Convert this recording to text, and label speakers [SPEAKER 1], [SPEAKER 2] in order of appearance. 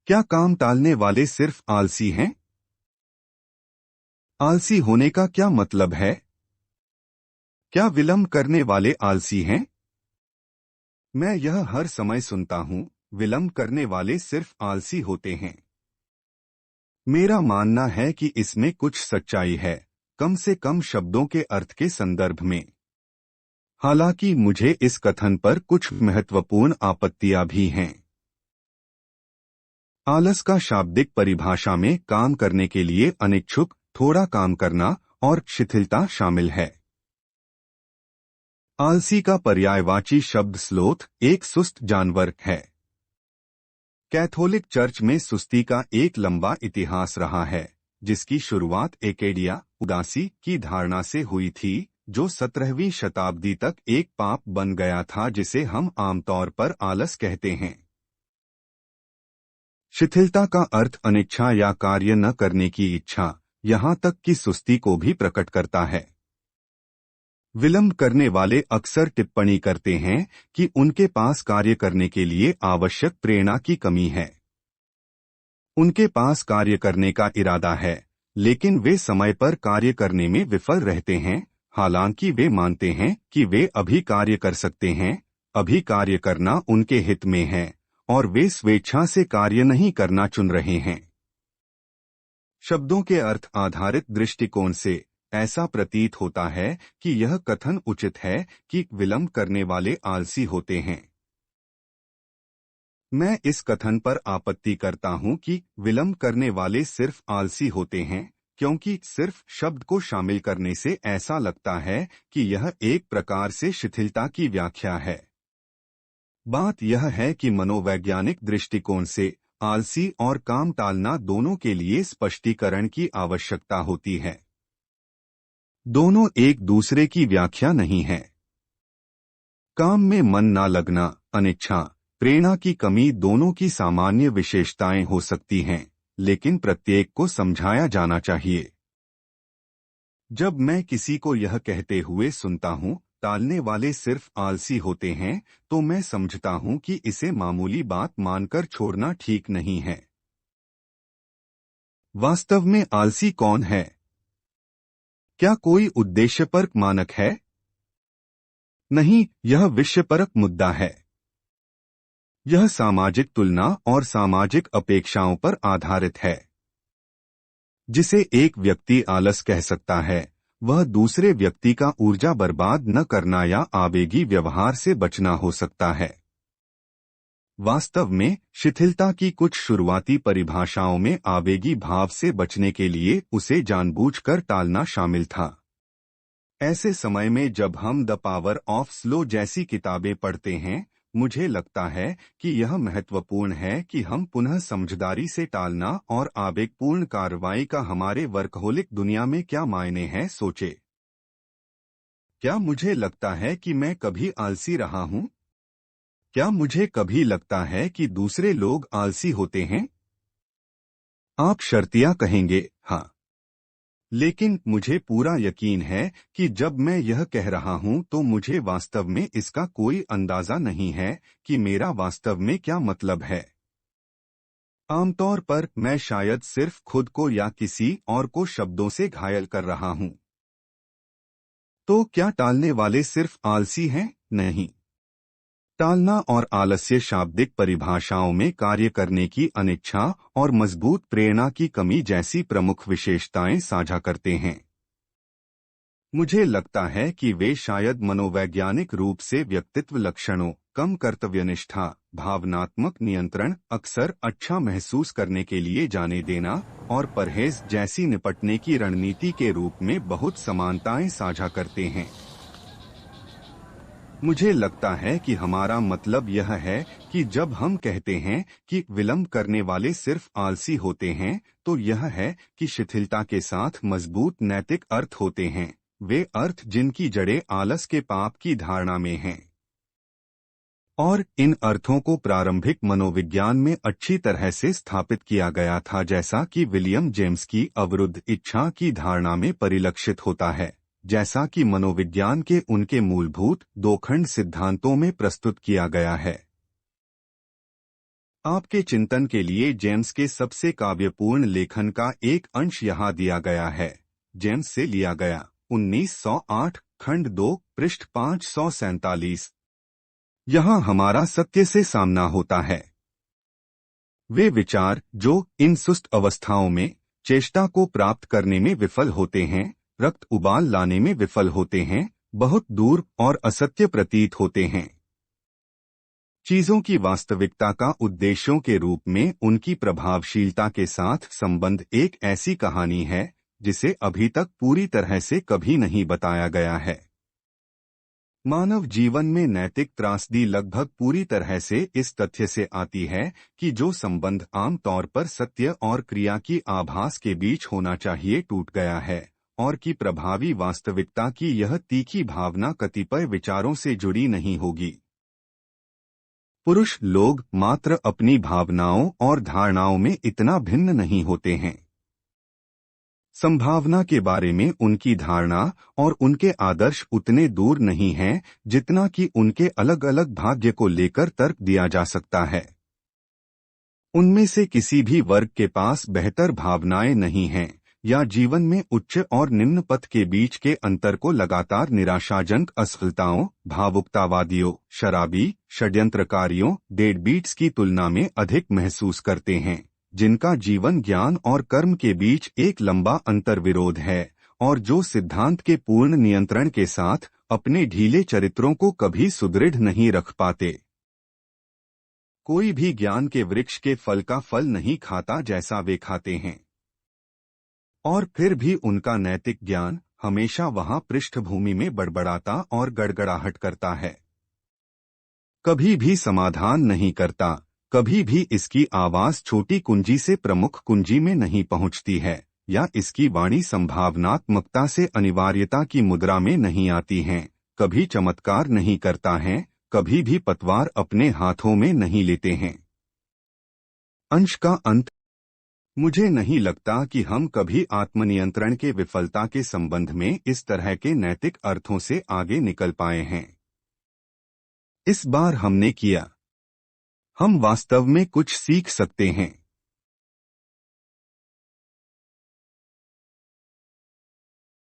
[SPEAKER 1] क्या काम टालने वाले सिर्फ आलसी हैं? आलसी होने का क्या मतलब है? क्या विलंब करने वाले आलसी हैं? मैं यह हर समय सुनता हूँ, विलंब करने वाले सिर्फ आलसी होते हैं। मेरा मानना है कि इसमें कुछ सच्चाई है, कम से कम शब्दों के अर्थ के संदर्भ में। हालांकि मुझे इस कथन पर कुछ महत्वपूर्ण आपत्तियां भी हैं। आलस का शाब्दिक परिभाषा में काम करने के लिए अनिच्छुक, थोड़ा काम करना और शिथिलता शामिल है। आलसी का पर्यायवाची शब्द स्लोथ, एक सुस्त जानवर है। कैथोलिक चर्च में सुस्ती का एक लंबा इतिहास रहा है, जिसकी शुरुआत एकेडिया, उदासी की धारणा से हुई थी, जो 17वीं शताब्दी तक एक पाप बन गया था जिसे हम आमतौर पर आलस कहते हैं। शिथिलता का अर्थ अनिच्छा या कार्य न करने की इच्छा, यहाँ तक कि सुस्ती को भी प्रकट करता है। विलंब करने वाले अक्सर टिप्पणी करते हैं कि उनके पास कार्य करने के लिए आवश्यक प्रेरणा की कमी है। उनके पास कार्य करने का इरादा है, लेकिन वे समय पर कार्य करने में विफल रहते हैं, हालांकि वे मानते हैं कि वे अभी कार्य कर सकते हैं, अभी कार्य करना उनके हित में है, और वे स्वेच्छा से कार्य नहीं करना चुन रहे हैं। शब्दों के अर्थ आधारित दृष्टिकोण से ऐसा प्रतीत होता है कि यह कथन उचित है कि विलंब करने वाले आलसी होते हैं। मैं इस कथन पर आपत्ति करता हूं कि विलंब करने वाले सिर्फ आलसी होते हैं, क्योंकि सिर्फ शब्द को शामिल करने से ऐसा लगता है कि यह एक प्रकार से शिथिलता की व्याख्या है। बात यह है कि मनोवैज्ञानिक दृष्टिकोण से आलसी और काम टालना दोनों के लिए स्पष्टीकरण की आवश्यकता होती है। दोनों एक दूसरे की व्याख्या नहीं है। काम में मन ना लगना, अनिच्छा, प्रेरणा की कमी दोनों की सामान्य विशेषताएं हो सकती हैं, लेकिन प्रत्येक को समझाया जाना चाहिए। जब मैं किसी को यह कहते हुए सुनता हूं, टालने वाले सिर्फ आलसी होते हैं, तो मैं समझता हूं कि इसे मामूली बात मानकर छोड़ना ठीक नहीं है। वास्तव में आलसी कौन है? क्या कोई उद्देश्यपरक मानक है? नहीं, यह विषयपरक मुद्दा है। यह सामाजिक तुलना और सामाजिक अपेक्षाओं पर आधारित है। जिसे एक व्यक्ति आलस कह सकता है, वह दूसरे व्यक्ति का ऊर्जा बर्बाद न करना या आवेगी व्यवहार से बचना हो सकता है। वास्तव में शिथिलता की कुछ शुरुआती परिभाषाओं में आवेगी भाव से बचने के लिए उसे जानबूझकर टालना शामिल था। ऐसे समय में जब हम द पावर ऑफ स्लो जैसी किताबें पढ़ते हैं, मुझे लगता है कि यह महत्वपूर्ण है कि हम पुनः समझदारी से टालना और आवेगपूर्ण कार्रवाई का हमारे वर्कहोलिक दुनिया में क्या मायने हैं सोचे। क्या मुझे लगता है कि मैं कभी आलसी रहा हूं? क्या मुझे कभी लगता है कि दूसरे लोग आलसी होते हैं? आप शर्तिया कहेंगे, हाँ। लेकिन मुझे पूरा यकीन है कि जब मैं यह कह रहा हूं तो मुझे वास्तव में इसका कोई अंदाजा नहीं है कि मेरा वास्तव में क्या मतलब है। आमतौर पर मैं शायद सिर्फ खुद को या किसी और को शब्दों से घायल कर रहा हूं। तो क्या टालने वाले सिर्फ आलसी हैं? नहीं। टालना और आलस्य शाब्दिक परिभाषाओं में कार्य करने की अनिच्छा और मजबूत प्रेरणा की कमी जैसी प्रमुख विशेषताएं साझा करते हैं। मुझे लगता है कि वे शायद मनोवैज्ञानिक रूप से व्यक्तित्व लक्षणों, कम कर्तव्यनिष्ठा, भावनात्मक नियंत्रण, अक्सर अच्छा महसूस करने के लिए जाने देना और परहेज जैसी निपटने की रणनीति के रूप में बहुत समानताएं साझा करते हैं। मुझे लगता है कि हमारा मतलब यह है कि जब हम कहते हैं कि विलंब करने वाले सिर्फ आलसी होते हैं, तो यह है कि शिथिलता के साथ मजबूत नैतिक अर्थ होते हैं, वे अर्थ जिनकी जड़ें आलस के पाप की धारणा में हैं। और इन अर्थों को प्रारंभिक मनोविज्ञान में अच्छी तरह से स्थापित किया गया था, जैसा कि विलियम जेम्स की अवरुद्ध इच्छा की धारणा में परिलक्षित होता है, जैसा कि मनोविज्ञान के उनके मूलभूत दो खंड सिद्धांतों में प्रस्तुत किया गया है। आपके चिंतन के लिए जेम्स के सबसे काव्यपूर्ण लेखन का एक अंश यहाँ दिया गया है। जेम्स से लिया गया 1908 खंड 2 पृष्ठ 547। यहाँ हमारा सत्य से सामना होता है। वे विचार जो इन सुस्त अवस्थाओं में चेष्टा को प्राप्त करने में विफल होते हैं, रक्त उबाल लाने में विफल होते हैं, बहुत दूर और असत्य प्रतीत होते हैं। चीजों की वास्तविकता का उद्देश्यों के रूप में उनकी प्रभावशीलता के साथ संबंध एक ऐसी कहानी है जिसे अभी तक पूरी तरह से कभी नहीं बताया गया है। मानव जीवन में नैतिक त्रासदी लगभग पूरी तरह से इस तथ्य से आती है कि जो संबंध आम तौर पर सत्य और क्रिया की आभास के बीच होना चाहिए टूट गया है, और कि प्रभावी वास्तविकता की यह तीखी भावना कतिपय विचारों से जुड़ी नहीं होगी। पुरुष लोग मात्र अपनी भावनाओं और धारणाओं में इतना भिन्न नहीं होते हैं। संभावना के बारे में उनकी धारणा और उनके आदर्श उतने दूर नहीं हैं जितना कि उनके अलग अलग भाग्य को लेकर तर्क दिया जा सकता है। उनमें से किसी भी वर्ग के पास बेहतर भावनाएं नहीं हैं, या जीवन में उच्च और निम्न पथ के बीच के अंतर को लगातार निराशाजनक असफलताओं, भावुकतावादियों, शराबी, षड्यंत्रकारियों, डेडबीट्स की तुलना में अधिक महसूस करते हैं, जिनका जीवन ज्ञान और कर्म के बीच एक लंबा अंतर्विरोध है, और जो सिद्धांत के पूर्ण नियंत्रण के साथ अपने ढीले चरित्रों को कभी सुदृढ़ नहीं रख पाते। कोई भी ज्ञान के वृक्ष के फल का फल नहीं खाता जैसा वे खाते हैं, और फिर भी उनका नैतिक ज्ञान हमेशा वहां पृष्ठभूमि में बड़बड़ाता और गड़गड़ाहट करता है। कभी भी समाधान नहीं करता, कभी भी इसकी आवाज छोटी कुंजी से प्रमुख कुंजी में नहीं पहुंचती है, या इसकी वाणी संभावनात्मकता से अनिवार्यता की मुद्रा में नहीं आती है, कभी चमत्कार नहीं करता है, कभी भी पतवार अपने हाथों में नहीं लेते हैं। अंश का अंत। मुझे नहीं लगता कि हम कभी आत्मनियंत्रण के विफलता के संबंध में इस तरह के नैतिक अर्थों से आगे निकल पाए हैं। इस बार हमने किया। हम वास्तव में कुछ सीख सकते हैं।